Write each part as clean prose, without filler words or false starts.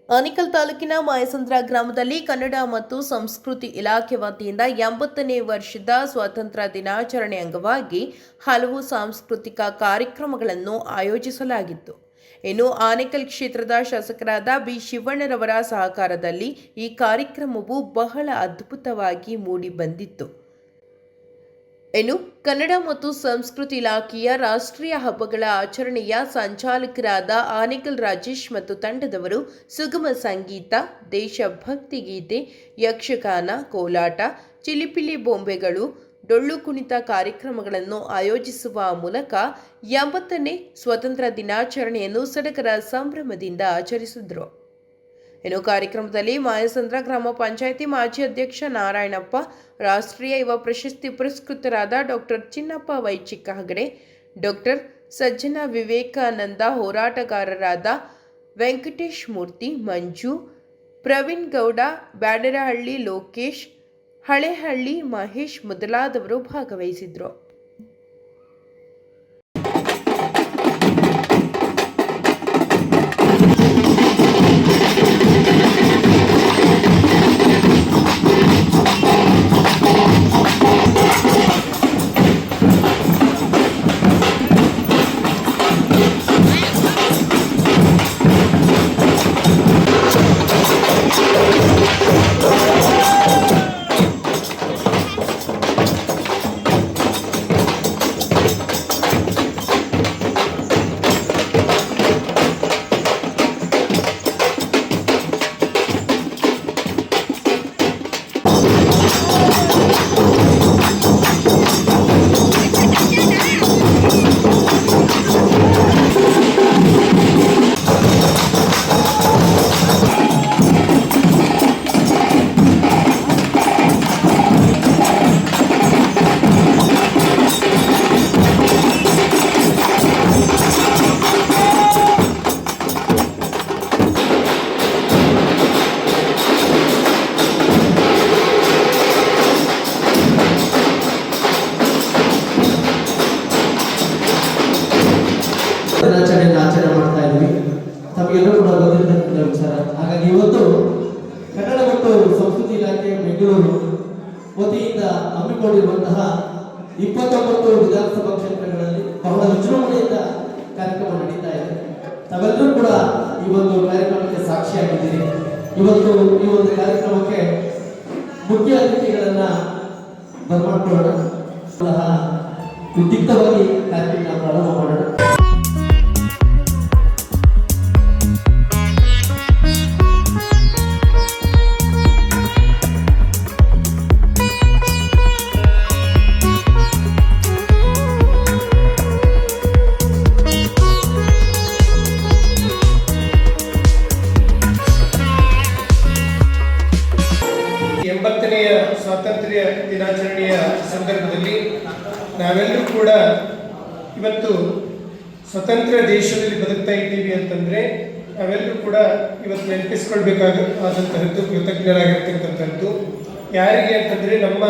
ಆನೇಕಲ್ ತಾಲೂಕಿನ ಮಾಯಸಂದ್ರ ಗ್ರಾಮದಲ್ಲಿ ಕನ್ನಡ ಮತ್ತು ಸಂಸ್ಕೃತಿ ಇಲಾಖೆ ವತಿಯಿಂದ 80ನೇ ವರ್ಷದ ಸ್ವಾತಂತ್ರ್ಯ ದಿನಾಚರಣೆ ಅಂಗವಾಗಿ ಹಲವು ಸಾಂಸ್ಕೃತಿಕ ಕಾರ್ಯಕ್ರಮಗಳನ್ನು ಆಯೋಜಿಸಲಾಗಿತ್ತು. ಇನ್ನು ಆನೇಕಲ್ ಕ್ಷೇತ್ರದ ಶಾಸಕರಾದ ಬಿ ಶಿವಣ್ಣರವರ ಸಹಕಾರದಲ್ಲಿ ಈ ಕಾರ್ಯಕ್ರಮವು ಬಹಳ ಅದ್ಭುತವಾಗಿ ಮೂಡಿ ಬಂದಿತ್ತು. ಇನ್ನು ಕನ್ನಡ ಮತ್ತು ಸಂಸ್ಕೃತಿ ಇಲಾಖೆಯ ರಾಷ್ಟ್ರೀಯ ಹಬ್ಬಗಳ ಆಚರಣೆಯ ಸಂಚಾಲಕರಾದ ಆನೇಕಲ್ ರಾಜೇಶ್ ಮತ್ತು ತಂಡದವರು ಸುಗಮ ಸಂಗೀತ, ದೇಶಭಕ್ತಿ ಗೀತೆ, ಯಕ್ಷಗಾನ, ಕೋಲಾಟ, ಚಿಲಿಪಿಲಿ ಬೊಂಬೆಗಳು, ಡೊಳ್ಳು ಕುಣಿತ ಕಾರ್ಯಕ್ರಮಗಳನ್ನು ಆಯೋಜಿಸುವ ಮೂಲಕ 80ನೇ ಸ್ವಾತಂತ್ರ್ಯ ದಿನಾಚರಣೆಯನ್ನು ಸಡಗರ ಸಂಭ್ರಮದಿಂದ ಆಚರಿಸಿದರು. ಇನ್ನು ಕಾರ್ಯಕ್ರಮದಲ್ಲಿ ಮಾಯಸಂದ್ರ ಗ್ರಾಮ ಪಂಚಾಯಿತಿ ಮಾಜಿ ಅಧ್ಯಕ್ಷ ನಾರಾಯಣಪ್ಪ, ರಾಷ್ಟ್ರೀಯ ಯುವ ಪ್ರಶಸ್ತಿ ಪುರಸ್ಕೃತರಾದ ಡಾಕ್ಟರ್ ಚಿನ್ನಪ್ಪ ವೈಚಿಕ್ಕ ಹೆಗಡೆ, ಡಾಕ್ಟರ್ ಸಜ್ಜನ ವಿವೇಕಾನಂದ, ಹೋರಾಟಗಾರರಾದ ವೆಂಕಟೇಶ್ ಮೂರ್ತಿ, ಮಂಜು, ಪ್ರವೀಣ್ ಗೌಡ, ಬ್ಯಾಡರಹಳ್ಳಿ ಲೋಕೇಶ್, ಹಳೆಹಳ್ಳಿ ಮಹೇಶ್ ಮೊದಲಾದವರು ಭಾಗವಹಿಸಿದ್ರು. ದಿನಾಚರಣೆಯನ್ನು ಆಚರಣೆ ಮಾಡ್ತಾ ಇದ್ವಿ. ತಮಗೆಲ್ಲರೂ ಕೂಡ ಗೊತ್ತಿರತಕ್ಕಂಥ ವಿಚಾರ. ಹಾಗಾಗಿ ಇವತ್ತು ಕನ್ನಡ ಮತ್ತು ಸಂಸ್ಕೃತಿ ಇಲಾಖೆ ಬೆಂಗಳೂರು ವತಿಯಿಂದ ಹಮ್ಮಿಕೊಂಡಿರುವಂತಹ 29 ವಿಧಾನಸಭಾ ಕ್ಷೇತ್ರಗಳಲ್ಲಿ ಬಹಳ ವಿಜೃಂಭಣೆಯಿಂದ ಕಾರ್ಯಕ್ರಮ ನಡೀತಾ ಇದೆ. ತಾವೆಲ್ಲರೂ ಕೂಡ ಈ ಒಂದು ಕಾರ್ಯಕ್ರಮಕ್ಕೆ ಸಾಕ್ಷಿಯಾಗಿದ್ದೀರಿ. ಇವತ್ತು ಈ ಒಂದು ಕಾರ್ಯಕ್ರಮಕ್ಕೆ ಮುಖ್ಯ ಅತಿಥಿಗಳನ್ನ ಬರಮಾಡ್ಕೊಳ್ಳೋಣ. ಉದ್ಯುಕ್ತವಾಗಿ ಕಾರ್ಯಕ್ರಮ ಪ್ರಾರಂಭ ಮಾಡೋಣ. ಸ್ವಾತಂತ್ರ್ಯ ದಿನಾಚರಣೆಯ ಸಂದರ್ಭದಲ್ಲಿ ನಾವೆಲ್ಲರೂ ಕೂಡ ಇವತ್ತು ಸ್ವತಂತ್ರ ದೇಶದಲ್ಲಿ ಬದುಕ್ತಾ ಇದ್ದೀವಿ ಅಂತಂದರೆ ನಾವೆಲ್ಲರೂ ಕೂಡ ಇವತ್ತು ನೆನಪಿಸ್ಕೊಳ್ಬೇಕಾದಂತಹದ್ದು, ಕೃತಜ್ಞರಾಗಿರ್ತಕ್ಕಂಥದ್ದು ಯಾರಿಗೆ ಅಂತಂದರೆ ನಮ್ಮ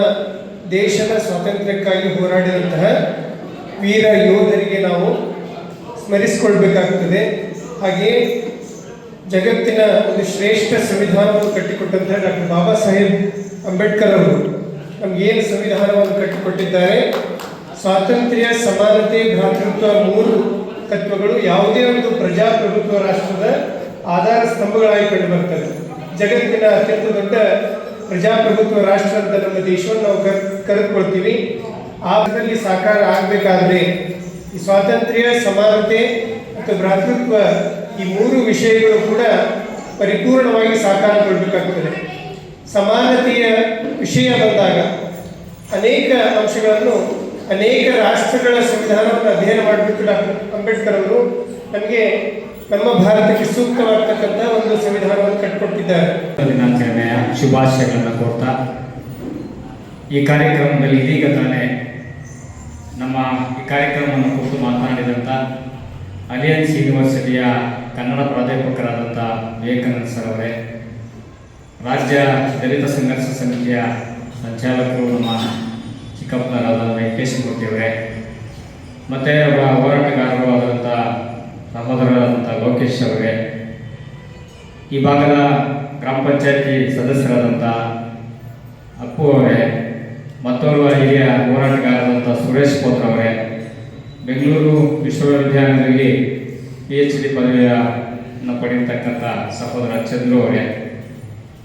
ದೇಶದ ಸ್ವಾತಂತ್ರ್ಯಕ್ಕಾಗಿ ಹೋರಾಡಿದಂತಹ ವೀರ ಯೋಧರಿಗೆ ನಾವು ಸ್ಮರಿಸಿಕೊಳ್ಬೇಕಾಗುತ್ತದೆ. ಹಾಗೆಯೇ ಜಗತ್ತಿನ ಒಂದು ಶ್ರೇಷ್ಠ ಸಂವಿಧಾನವನ್ನು ಕಟ್ಟಿಕೊಟ್ಟಂತಹ ಡಾಕ್ಟರ್ ಬಾಬಾ ಸಾಹೇಬ್ ಅಂಬೇಡ್ಕರ್ ಅವರು ನಮಗೇನು ಸಂವಿಧಾನವನ್ನು ಕಟ್ಟಿಕೊಟ್ಟಿದ್ದಾರೆ, ಸ್ವಾತಂತ್ರ್ಯ, ಸಮಾನತೆ, ಭ್ರಾತೃತ್ವ 3 ತತ್ವಗಳು ಯಾವುದೇ ಒಂದು ಪ್ರಜಾಪ್ರಭುತ್ವ ರಾಷ್ಟ್ರದ ಆಧಾರ ಸ್ತಂಭಗಳಾಗಿ ಕಂಡು ಬರ್ತದೆ. ಜಗತ್ತಿನ ಅತ್ಯಂತ ದೊಡ್ಡ ಪ್ರಜಾಪ್ರಭುತ್ವ ರಾಷ್ಟ್ರ ಅಂತ ನಮ್ಮ ದೇಶವನ್ನು ನಾವು ಕರೆದುಕೊಳ್ತೀವಿ. ಆ ಅದರಲ್ಲಿ ಸಾಕಾರ ಆಗಬೇಕಾದ್ರೆ ಈ ಸ್ವಾತಂತ್ರ್ಯ, ಸಮಾನತೆ ಮತ್ತು ಭ್ರಾತೃತ್ವ ಈ 3 ವಿಷಯಗಳು ಕೂಡ ಪರಿಪೂರ್ಣವಾಗಿ ಸಾಕಾರಗೊಳ್ಳಬೇಕಾಗುತ್ತದೆ. ಸಮಾನತೆಯ ವಿಷಯ ಬಂದಾಗ ಅನೇಕ ಅಂಶಗಳನ್ನು, ಅನೇಕ ರಾಷ್ಟ್ರಗಳ ಸಂವಿಧಾನವನ್ನು ಅಧ್ಯಯನ ಮಾಡಿಬಿಟ್ಟು ಡಾಕ್ಟರ್ ಅಂಬೇಡ್ಕರ್ ಅವರು ನಮಗೆ ನಮ್ಮ ಭಾರತಕ್ಕೆ ಸೂಕ್ತವಾಗ್ತಕ್ಕಂಥ ಒಂದು ಸಂವಿಧಾನವನ್ನು ಕಟ್ಟಿಕೊಟ್ಟಿದ್ದಾರೆ. ದಿನಾಚರಣೆಯ ಶುಭಾಶಯಗಳನ್ನು ಕೋರ್ತಾ ಈ ಕಾರ್ಯಕ್ರಮದಲ್ಲಿ ಇದೀಗ ತಾನೇ ನಮ್ಮ ಈ ಕಾರ್ಯಕ್ರಮವನ್ನು ಕುರಿತು ಮಾತನಾಡಿದಂಥ ಅಲಿಯನ್ಸ್ ಯೂನಿವರ್ಸಿಟಿಯ ಕನ್ನಡ ಪ್ರಾಧ್ಯಾಪಕರಾದಂಥ ವಿವೇಕಾನಂದ ಸರ್ ಅವರೇ, ರಾಜ್ಯ ದಲಿತ ಸಂಘರ್ಷ ಸಮಿತಿಯ ಸಂಚಾಲಕರು ನಮ್ಮ ಚಿಕ್ಕಪ್ಪನರಾದ ವೆಂಕಟೇಶ್ ಮೂರ್ತಿ ಅವರೇ, ಮತ್ತು ಹೋರಾಟಗಾರರು ಆದಂಥ ಸಹೋದರರಾದಂಥ ಲೋಕೇಶ್ ಅವರೇ, ಈ ಭಾಗದ ಗ್ರಾಮ ಪಂಚಾಯತಿ ಸದಸ್ಯರಾದಂಥ ಅಪ್ಪು ಅವರೇ, ಮತ್ತೋರ್ವ ಹಿರಿಯ ಹೋರಾಟಗಾರರಾದಂಥ ಸುರೇಶ್ ಪೋತ್ರ ಅವರೇ, ಬೆಂಗಳೂರು ವಿಶ್ವವಿದ್ಯಾಲಯದಲ್ಲಿ PhD ಪದವಿಯನ್ನು ಪಡೆಯತಕ್ಕಂಥ ಸಹೋದರ ಚಂದ್ರು ಅವರೇ,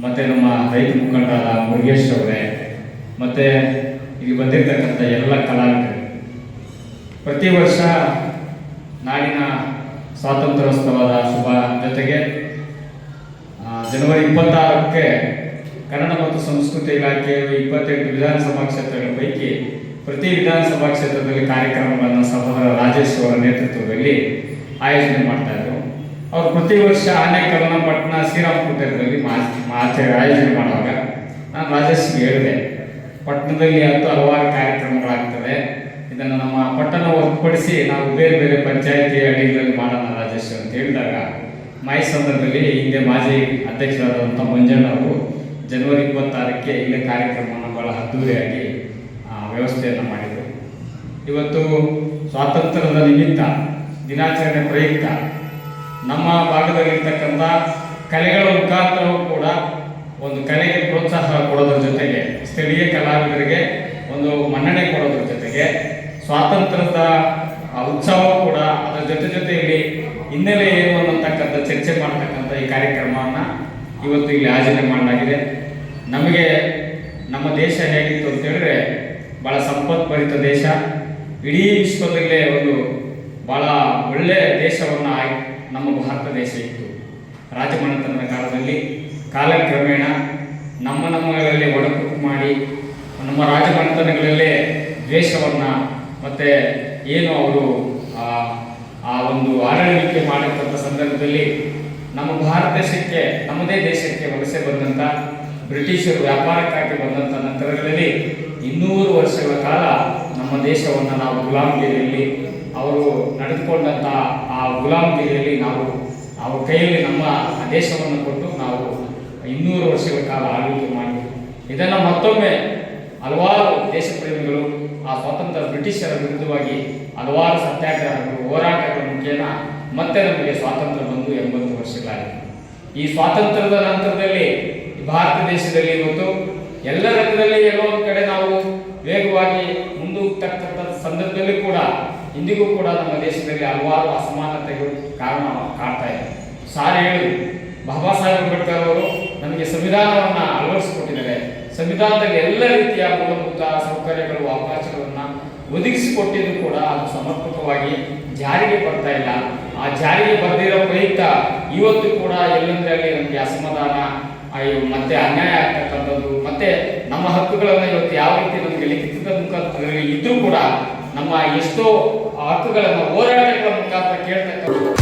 ಮತ್ತು ನಮ್ಮ ರೈತ ಮುಖಂಡರಾದ ಮುರುಗೇಶ್ ಅವರೇ, ಮತ್ತು ಇಲ್ಲಿ ಬಂದಿರತಕ್ಕಂಥ ಎಲ್ಲ ಕಲಾವಿದರು, ಪ್ರತಿ ವರ್ಷ ನಾಡಿನ ಸ್ವಾತಂತ್ರ್ಯೋತ್ಸವದ ಶುಭ ಜೊತೆಗೆ ಜನವರಿ 26ಕ್ಕೆ ಕನ್ನಡ ಮತ್ತು ಸಂಸ್ಕೃತಿ ಇಲಾಖೆಯ 28 ವಿಧಾನಸಭಾ ಕ್ಷೇತ್ರಗಳ ಪೈಕಿ ಪ್ರತಿ ವಿಧಾನಸಭಾ ಕ್ಷೇತ್ರದಲ್ಲಿ ಕಾರ್ಯಕ್ರಮಗಳನ್ನು ಸಹೋದರ ರಾಜೇಶ್ ಅವರ ನೇತೃತ್ವದಲ್ಲಿ ಆಯೋಜನೆ ಮಾಡ್ತಾ ಇದ್ರು. ಅವರು ಪ್ರತಿ ವರ್ಷ ಆನೇಕಲ್ನ ಪಟ್ಟಣ ಶ್ರೀರಾಮಪುರದಲ್ಲಿ ಆಯೋಜನೆ ಮಾಡುವಾಗ ನಾನು ರಾಜೇಶ್ಗೆ ಹೇಳಿದೆ, ಪಟ್ಟಣದಲ್ಲಿ ಹಲವಾರು ಕಾರ್ಯಕ್ರಮಗಳಾಗ್ತದೆ, ಇದನ್ನು ನಮ್ಮ ಪಟ್ಟಣ ಹೊರತುಪಡಿಸಿ ನಾವು ಬೇರೆ ಬೇರೆ ಪಂಚಾಯಿತಿ ಅಡಿಗಳಲ್ಲಿ ಮಾಡೋಣ ರಾಜೇಶ್ ಅಂತ ಹೇಳಿದಾಗ, ಮಾಯಸಂದ್ರದಲ್ಲಿ ಹಿಂದೆ ಮಾಜಿ ಅಧ್ಯಕ್ಷರಾದಂಥ ಮಂಜಣ್ಣ ಅವರು ಜನವರಿ 26ಕ್ಕೆ ಇಲ್ಲೇ ಕಾರ್ಯಕ್ರಮವನ್ನು ಭಾಳ ಅದ್ದೂರಿಯಾಗಿ ವ್ಯವಸ್ಥೆಯನ್ನು ಮಾಡಿದರು. ಇವತ್ತು ಸ್ವಾತಂತ್ರ್ಯದ ನಿಮಿತ್ತ ದಿನಾಚರಣೆ ಪ್ರಯುಕ್ತ ನಮ್ಮ ಭಾಗದಲ್ಲಿರ್ತಕ್ಕಂಥ ಕಲೆಗಳ ಮುಖಾಂತರವೂ ಕೂಡ ಒಂದು ಕಲೆಗೆ ಪ್ರೋತ್ಸಾಹ ಕೊಡೋದ್ರ ಜೊತೆಗೆ ಸ್ಥಳೀಯ ಕಲಾವಿದರಿಗೆ ಒಂದು ಮನ್ನಣೆ ಕೊಡೋದ್ರ ಜೊತೆಗೆ ಸ್ವಾತಂತ್ರ್ಯದ ಉತ್ಸವ ಕೂಡ ಅದರ ಜೊತೆಯಲ್ಲಿ ಹಿನ್ನೆಲೆ ಏನು ಅನ್ನತಕ್ಕಂಥ ಚರ್ಚೆ ಮಾಡ್ತಕ್ಕಂಥ ಈ ಕಾರ್ಯಕ್ರಮವನ್ನು ಇವತ್ತು ಇಲ್ಲಿ ಆಯೋಜನೆ ಮಾಡಲಾಗಿದೆ. ನಮಗೆ ನಮ್ಮ ದೇಶ ಹೇಗಿತ್ತು ಅಂತ ಹೇಳಿದ್ರೆ ಭಾಳ ಸಂಪತ್ಭರಿತ ದೇಶ, ಇಡೀ ವಿಶ್ವದಲ್ಲೇ ಒಂದು ಭಾಳ ಒಳ್ಳೆಯ ದೇಶವನ್ನು ನಮ್ಮ ಭಾರತ ದೇಶ ಇತ್ತು. ರಾಜಮನೆತನದ ಕಾಲದಲ್ಲಿ ಕಾಲಕ್ರಮೇಣ ನಮ್ಮಗಳಲ್ಲಿ ಒಡಕು ಮಾಡಿ ನಮ್ಮ ರಾಜಮನೆತನಗಳಲ್ಲೇ ದ್ವೇಷವನ್ನು ಮತ್ತು ಏನು ಅವರು ಆ ಒಂದು ಆಡಳಿಕೆ ಮಾಡತಕ್ಕಂಥ ಸಂದರ್ಭದಲ್ಲಿ ನಮ್ಮ ಭಾರತ ದೇಶಕ್ಕೆ, ನಮ್ಮದೇ ದೇಶಕ್ಕೆ ವಲಸೆ ಬಂದಂಥ ಬ್ರಿಟಿಷರು ವ್ಯಾಪಾರಕ್ಕಾಗಿ ಬಂದಂಥ ನಂತರಗಳಲ್ಲಿ 200 ವರ್ಷಗಳ ಕಾಲ ನಮ್ಮ ದೇಶವನ್ನು ನಾವು ಗುಲಾಮಗಿರಿಯಲ್ಲಿ ಅವರು ನಡೆದುಕೊಂಡಂಥ ಆ ಗುಲಾಮಗಿರಿಯಲ್ಲಿ ನಾವು ಅವ್ರ ಕೈಯಲ್ಲಿ ನಮ್ಮ ದೇಶವನ್ನು ಕೊಟ್ಟು ನಾವು 200 ವರ್ಷಗಳ ಕಾಲ ಆಳ್ವಿಕೆ ಮಾಡಿದ್ವಿ. ಇದನ್ನು ಮತ್ತೊಮ್ಮೆ ಹಲವಾರು ದೇಶಪ್ರೇಮಿಗಳು ಆ ಸ್ವಾತಂತ್ರ್ಯ ಬ್ರಿಟಿಷರ ವಿರುದ್ಧವಾಗಿ ಹಲವಾರು ಸತ್ಯಾಗ್ರಹಗಳು, ಹೋರಾಟಗಳ ಮುಖೇನ ಮತ್ತೆ ನಮಗೆ ಸ್ವಾತಂತ್ರ್ಯ ಬಂದು 80 ವರ್ಷಗಳಾಗಿದೆ. ಈ ಸ್ವಾತಂತ್ರ್ಯದ ನಂತರದಲ್ಲಿ ಭಾರತ ದೇಶದಲ್ಲಿ ಇವತ್ತು ಎಲ್ಲ ರಂಗದಲ್ಲಿ ಎಲ್ಲೋ ಒಂದು ಕಡೆ ನಾವು ವೇಗವಾಗಿ ಮುಂದೂಗ್ತಕ್ಕಂಥ ಸಂದರ್ಭದಲ್ಲಿ ಕೂಡ ಇಂದಿಗೂ ಕೂಡ ನಮ್ಮ ದೇಶದಲ್ಲಿ ಹಲವಾರು ಅಸಮಾನತೆಗಳು ಕಾರಣ ಕಾಡ್ತಾ ಇದೆ. ಸಾರಿ ಹೇಳಿದ್ರು, ಬಾಬಾ ಸಾಹೇಬ್ ಅಂಬೇಡ್ಕರ್ ಅವರು ನಮಗೆ ಸಂವಿಧಾನವನ್ನು ಅಳವಡಿಸಿಕೊಟ್ಟಿದ್ದಾರೆ. ಸಂವಿಧಾನದಲ್ಲಿ ಎಲ್ಲ ರೀತಿಯ ಮೂಲಭೂತ ಸೌಕರ್ಯಗಳು, ಅವಕಾಶಗಳನ್ನು ಒದಗಿಸಿಕೊಟ್ಟಿದ್ದು ಕೂಡ ಅದು ಸಮರ್ಪಕವಾಗಿ ಜಾರಿಗೆ ಬರ್ತಾ ಇಲ್ಲ. ಆ ಜಾರಿಗೆ ಬರ್ದಿರೋ ಪ್ರಯುಕ್ತ ಇವತ್ತು ಕೂಡ ಎಲ್ಲಂದ್ರೆ ಅಲ್ಲಿ ನಮಗೆ ಅಸಮಾಧಾನ, ಮತ್ತೆ ಅನ್ಯಾಯ ಆಗ್ತಕ್ಕಂಥದ್ದು, ಮತ್ತೆ ನಮ್ಮ ಹಕ್ಕುಗಳನ್ನು ಇವತ್ತು ಯಾವ ರೀತಿ ನಮಗೆ ಲಿಖಿತದ ಮುಖಾಂತರ ಇದ್ರೂ ಕೂಡ ನಮ್ಮ ಎಷ್ಟೋ ಹಕ್ಕುಗಳನ್ನು ಹೋರಾಟಗಳ ಮುಖಾಂತರ ಕೇಳ್ತಕ್ಕಂಥ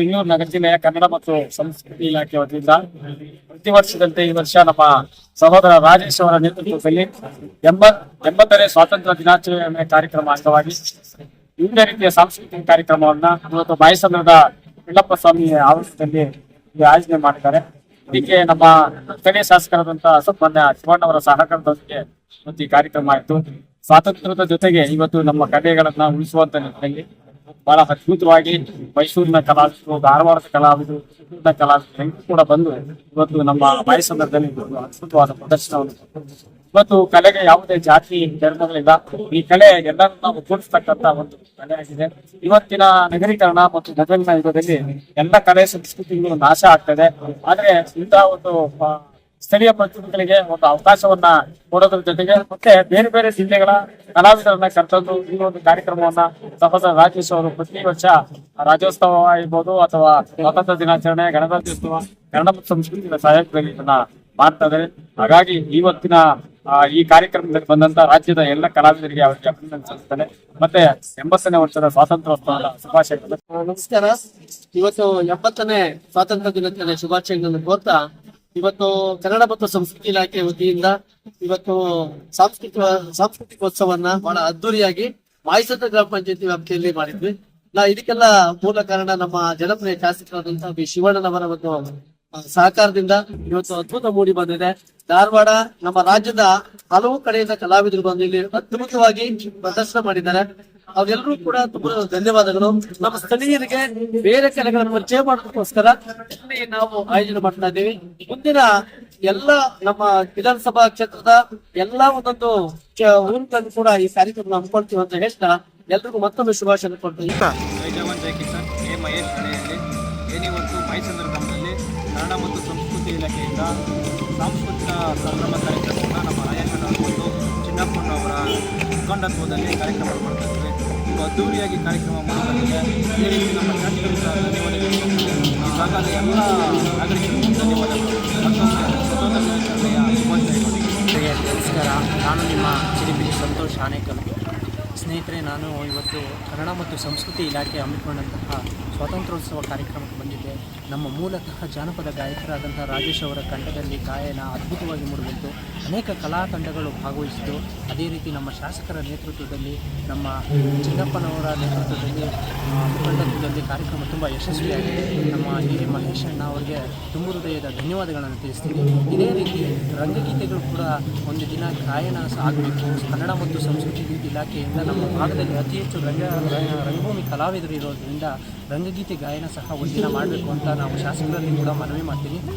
ಬೆಂಗಳೂರು ನಗರ ಜಿಲ್ಲೆಯ ಕನ್ನಡ ಮತ್ತು ಸಂಸ್ಕೃತಿ ಇಲಾಖೆ ವತಿಯಿಂದ ಪ್ರತಿ ವರ್ಷದಂತೆ ಈ ವರ್ಷ ನಮ್ಮ ಸಹೋದರ ರಾಜೇಶ್ ಅವರ ನೇತೃತ್ವದಲ್ಲಿ 80ನೇ ಸ್ವಾತಂತ್ರ್ಯ ದಿನಾಚರಣೆ ಕಾರ್ಯಕ್ರಮ ಅಂಗವಾಗಿ ವಿವಿಧ ರೀತಿಯ ಸಾಂಸ್ಕೃತಿಕ ಕಾರ್ಯಕ್ರಮವನ್ನ ಇವತ್ತು ಮಾಯಸಂದ್ರದ ಯಲ್ಲಪ್ಪ ಸ್ವಾಮಿ ಆವರಣದಲ್ಲಿ ಆಯೋಜನೆ ಮಾಡಿದ್ದಾರೆ. ಇದಕ್ಕೆ ನಮ್ಮ ಸ್ಥಳೀಯ ಶಾಸಕರಾದಂತಹ ಅಸತ್ಮಾನ್ಯ ಶಿವಣ್ಣವರ ಸಹಕಾರದೊಂದಿಗೆ ಇವತ್ತು ಈ ಕಾರ್ಯಕ್ರಮ ಆಯಿತು. ಸ್ವಾತಂತ್ರ್ಯದ ಜೊತೆಗೆ ಇವತ್ತು ನಮ್ಮ ಕಲೆಗಳನ್ನ ಉಳಿಸುವಂತ ನಿಟ್ಟಿನಲ್ಲಿ ಬಹಳ ಅದ್ಭುತವಾಗಿ ಮೈಸೂರಿನ ಕಲಾವಿದರು, ಧಾರವಾಡದ ಕಲಾವಿದರು, ಕಲಾವಿದರು ಕೂಡ ಬಂದು ಇವತ್ತು ನಮ್ಮ ಮಾಯಸಂದ್ರದಲ್ಲಿ ಅದ್ಭುತವಾದ ಪ್ರದರ್ಶನವನ್ನು ಇವತ್ತು ಕಲೆಗೆ ಯಾವುದೇ ಜಾತಿ ಧರ್ಮಗಳಿಲ್ಲ. ಈ ಕಲೆ ಎಲ್ಲರನ್ನ ಒಗ್ಗೂಡಿಸ್ತಕ್ಕಂತ ಒಂದು ಕಲೆ ಆಗಿದೆ. ಇವತ್ತಿನ ನಗರೀಕರಣ ಮತ್ತು ನಗರಿನ ಯುಗದಲ್ಲಿ ಎಲ್ಲ ಕಲೆ ಸಂಸ್ಕೃತಿಗಳು ನಾಶ ಆಗ್ತದೆ. ಆದ್ರೆ ಇಂತಹ ಒಂದು ಸ್ಥಳೀಯ ಪ್ರತಿಭೆಗಳಿಗೆ ಒಂದು ಅವಕಾಶವನ್ನ ಕೊಡೋದ್ರ ಜೊತೆಗೆ ಮತ್ತೆ ಬೇರೆ ಬೇರೆ ಜಿಲ್ಲೆಗಳ ಕಲಾವಿದರನ್ನ ಕರೆತಂದು ಈ ಒಂದು ಕಾರ್ಯಕ್ರಮವನ್ನ ಸಹೋದರ ರಾಜೇಶ್ ಅವರು ಪ್ರತಿ ವರ್ಷ ರಾಜ್ಯೋತ್ಸವ ಇರ್ಬೋದು ಅಥವಾ ಸ್ವಾತಂತ್ರ್ಯ ದಿನಾಚರಣೆ, ಗಣರಾಜ್ಯೋತ್ಸವ, ಕನ್ನಡ ಮತ್ತು ಸಂಸ್ಕೃತಿಯ ಸಹಾಯಕರಲ್ಲಿ ಇದನ್ನ ಮಾಡ್ತಾ ಇದ್ದಾರೆ. ಹಾಗಾಗಿ ಇವತ್ತಿನ ಈ ಕಾರ್ಯಕ್ರಮದಲ್ಲಿ ಬಂದಂತ ರಾಜ್ಯದ ಎಲ್ಲ ಕಲಾವಿದರಿಗೆ ಅವರಿಗೆ ಅಭಿನಂದನೆ ಸಲ್ಲಿಸುತ್ತೇನೆ. ಮತ್ತೆ 80ನೇ ವರ್ಷದ ಸ್ವಾತಂತ್ರ್ಯೋತ್ಸವದ ಶುಭಾಶಯಗಳು. ನಮಸ್ಕಾರ. ಇವತ್ತು 70ನೇ ಸ್ವಾತಂತ್ರ್ಯ ದಿನಾಚರಣೆ ಶುಭಾಶಯಗಳನ್ನು ಕೋರ್ತಾ ಇವತ್ತು ಕನ್ನಡ ಮತ್ತು ಸಂಸ್ಕೃತಿ ಇಲಾಖೆ ವತಿಯಿಂದ ಇವತ್ತು ಸಾಂಸ್ಕೃತಿಕೋತ್ಸವನ್ನ ಬಹಳ ಅದ್ದೂರಿಯಾಗಿ ಮಾಯಸಂದ್ರ ಗ್ರಾಮ ಪಂಚಾಯತಿ ವ್ಯಾಪ್ತಿಯಲ್ಲಿ ಮಾಡಿದ್ವಿ. ಇದಕ್ಕೆಲ್ಲ ಮೂಲ ಕಾರಣ ನಮ್ಮ ಜನಪ್ರಿಯ ಶಾಸಕರಾದಂತಹ ಬಿ ಶಿವಣ್ಣನವರ ಒಂದು ಸಹಕಾರದಿಂದ ಇವತ್ತು ಅದ್ಭುತ ಮೂಡಿ ಬಂದಿದೆ. ಧಾರವಾಡ, ನಮ್ಮ ರಾಜ್ಯದ ಹಲವು ಕಡೆಯಿಂದ ಕಲಾವಿದರು ಬಂದು ಇಲ್ಲಿ ಅದ್ಭುತವಾಗಿ ಪ್ರದರ್ಶನ ಮಾಡಿದ್ದಾರೆ. ಅವರೆಲ್ಲರೂ ಕೂಡ ತುಂಬಾ ಧನ್ಯವಾದಗಳು. ನಮ್ಮ ಸ್ಥಳೀಯರಿಗೆ ಬೇರೆ ಕಲೆಗಳನ್ನು ಪರಿಚಯ ಮಾಡೋದಕ್ಕೋಸ್ಕರ ಇಲ್ಲಿ ನಾವು ಆಯೋಜನೆ ಮಾಡ್ತಾ ಇದ್ದೀವಿ. ಮುಂದಿನ ಎಲ್ಲ ನಮ್ಮ ವಿಧಾನಸಭಾ ಕ್ಷೇತ್ರದ ಎಲ್ಲಾ ಒಂದೊಂದು ಊರುಗಳನ್ನು ಕೂಡ ಈ ಕಾರ್ಯಕ್ರಮ ಹಮ್ಮಿಕೊಳ್ತೀವಿ ಅಂತ ಹೇಳ್ತಾ ಎಲ್ರಿಗೂ ಮತ್ತೊಮ್ಮೆ ಶುಭಾಶಯ ಕೊಡ್ತೀವಿ. ಜೈ ಜವಾನ್ ಜೈ ಕಿಸಾನ್ ಎ ಮಹೇಶ್ ಅಣೆಯಲ್ಲಿ ಏನಿವತ್ತು ಮಾಯಸಂದ್ರ ಗ್ರಾಮದಲ್ಲಿ ಕನ್ನಡ ಮತ್ತು ಸಂಸ್ಕೃತಿ ಇಲಾಖೆಯಿಂದ ಸಾಂಸ್ಕೃತಿಕ ಸಂಭ್ರಮ ಕಾರ್ಯಕ್ರಮವನ್ನು ನಮ್ಮ ರಾಜೇಶ್ವರ ಮತ್ತು ಚಿನ್ನಪ್ಪನವರ ಮುಖಂಡತ್ವದಲ್ಲಿ ಕಾರ್ಯಕ್ರಮ ಮಾಡ್ತಾ ಇದ್ದೇವೆ. ಇದು ಅದ್ದೂರಿಯಾಗಿ ಕಾರ್ಯಕ್ರಮ ಮಾಡುತ್ತಿದೆ. ಈ ರೀತಿ ನಮ್ಮ ಶಾಸಕರು ಸಹ ಧನ್ಯವಾದಗಳು. ಈ ಭಾಗದ ಎಲ್ಲ ನಾಗರಿಕರಿಗೂ ಧನ್ಯವಾದಗಳು. ಮತ್ತೊಮ್ಮೆ ಸ್ವಾತಂತ್ರ್ಯ ದಿನಾಚರಣೆಯ ಶುಭಾಶಯಗಳು. ನಮಸ್ಕಾರ, ನಾನು ನಿಮ್ಮ ಚಿಲಿಪಿಲಿ ಸಂತೋಷ್ ಆನೇಕಲ್. ಸ್ನೇಹಿತರೆ, ನಾನು ಇವತ್ತು ಕನ್ನಡ ಮತ್ತು ಸಂಸ್ಕೃತಿ ಇಲಾಖೆ ಹಮ್ಮಿಕೊಂಡಂತಹ ಸ್ವಾತಂತ್ರ್ಯೋತ್ಸವ ಕಾರ್ಯಕ್ರಮಕ್ಕೆ ಬಂದಿದ್ದೆ. ನಮ್ಮ ಮೂಲತಃ ಜಾನಪದ ಗಾಯಕರಾದಂಥ ರಾಜೇಶ್ ಅವರ ತಂಡದಲ್ಲಿ ಗಾಯನ ಅದ್ಭುತವಾಗಿ ಮೂಡಿಬಂತು. ಅನೇಕ ಕಲಾ ತಂಡಗಳು ಭಾಗವಹಿಸಿತು. ಅದೇ ರೀತಿ ನಮ್ಮ ಶಾಸಕರ ನೇತೃತ್ವದಲ್ಲಿ, ನಮ್ಮ ಚಿನ್ನಪ್ಪನವರ ನೇತೃತ್ವದಲ್ಲಿ, ಮುಖಂಡತ್ವದಲ್ಲಿ ಕಾರ್ಯಕ್ರಮ ತುಂಬ ಯಶಸ್ವಿಯಾಗಿದೆ. ನಮ್ಮ ಹಿರಿಯ ಮಹೇಶ್ ಅಣ್ಣ ಅವರಿಗೆ ತುಂಬ ಹೃದಯದ ಧನ್ಯವಾದಗಳನ್ನು ತಿಳಿಸ್ತೀನಿ. ಇದೇ ರೀತಿ ರಂಗಗೀತೆಗಳು ಕೂಡ ಒಂದು ದಿನ ಗಾಯನ ಆಗಬೇಕು. ಕನ್ನಡ ಮತ್ತು ಸಂಸ್ಕೃತಿ ಇಲಾಖೆಯಿಂದ ನಮ್ಮ ಭಾಗದಲ್ಲಿ ಅತಿ ಹೆಚ್ಚು ರಂಗಭೂಮಿ ಕಲಾವಿದರು ಇರೋದ್ರಿಂದ ರಂಗಗೀತೆ ಗಾಯನ ಸಹ ಒಂದಿನ ಮಾಡಬೇಕು ಅಂತ ನಾವು ಶಾಸಕರಲ್ಲಿ ಕೂಡ ಮನವಿ ಮಾಡ್ತೀನಿ.